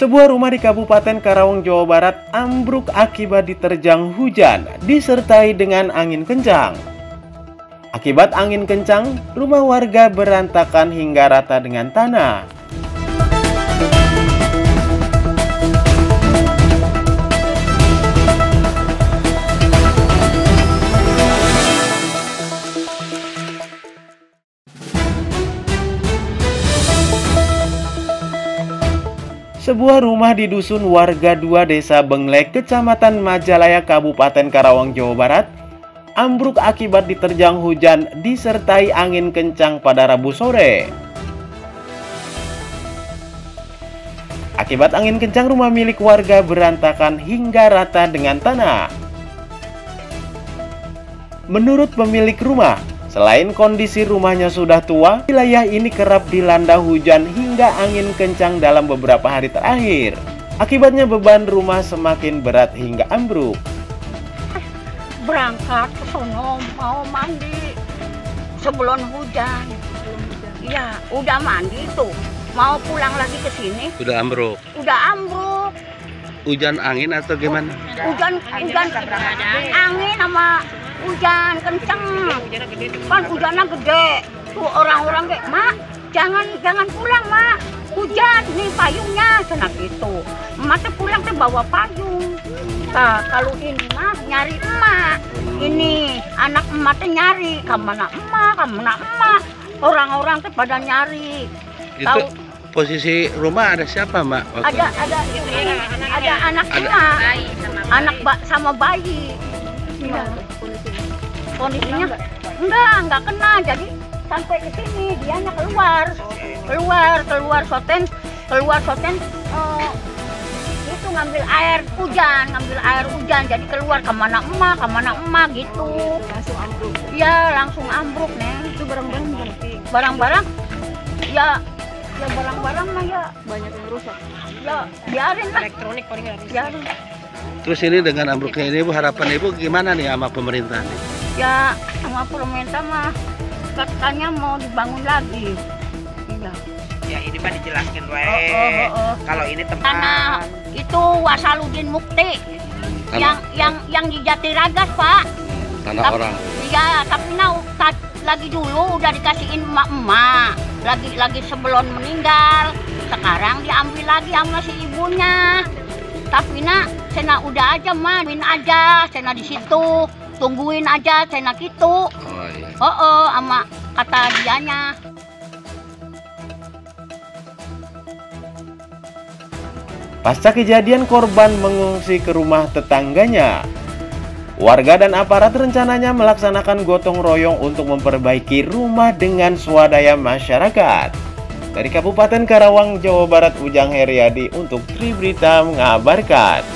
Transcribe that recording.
Sebuah rumah di Kabupaten Karawang, Jawa Barat ambruk akibat diterjang hujan disertai dengan angin kencang. Akibat angin kencang, rumah warga berantakan hingga rata dengan tanah. Sebuah rumah di Dusun Warga 2 Desa Benglek, Kecamatan Majalaya, Kabupaten Karawang, Jawa Barat, ambruk akibat diterjang hujan disertai angin kencang pada Rabu sore. Akibat angin kencang, rumah milik warga berantakan hingga rata dengan tanah. Menurut pemilik rumah, selain kondisi rumahnya sudah tua, wilayah ini kerap dilanda hujan hingga angin kencang dalam beberapa hari terakhir. Akibatnya beban rumah semakin berat hingga ambruk. Berangkat ke sono mau mandi sebelum hujan. Iya, udah mandi tuh. Mau pulang lagi ke sini. Udah ambruk. Udah ambruk. Hujan angin atau gimana? Hujan angin sama hujan kenceng. Kan hujannya gede. Tuh orang-orang kayak, "Mak, jangan pulang, Mak. Hujan nih payungnya." Senang gitu. Emak tuh pulang tuh bawa payung. Nah, kalau ini mah nyari emak. Ini anak emak tuh nyari, kemana emak. Orang-orang tuh pada nyari. Itu posisi rumah ada siapa, Mbak? Ada anak emak, anak sama bayi. Ya. Kondisinya enggak kena, jadi sampai ke sini dianya keluar soten itu ngambil air hujan jadi keluar kemana emak gitu. Langsung ambruk. Ya langsung ambruk nih. Itu barang-barang ya barang-barang mah ya banyak yang rusak. Ya biarin lah. Elektronik paling biarin. Terus ini dengan ambruknya ini, Bu, harapan Ibu gimana nih sama pemerintah nih? Ya sama pemerintah mah katanya mau dibangun lagi. Iya. Ya ini mah dijelaskan Kalau ini tempat tanah itu Wasaludin Mukti. Yang di Jatiragas, Pak. Tanah orang. Iya, tapi lagi dulu udah dikasihin emak-emak. Lagi sebelum meninggal. Sekarang diambil lagi sama si ibunya. Tapi cena udah aja main aja, cena di situ tungguin aja, cena gitu. Oh iya. Sama kata dianya. Pasca kejadian, korban mengungsi ke rumah tetangganya. Warga dan aparat rencananya melaksanakan gotong royong untuk memperbaiki rumah dengan swadaya masyarakat. Dari Kabupaten Karawang, Jawa Barat, Ujang Heriadi untuk Tribrita mengabarkan.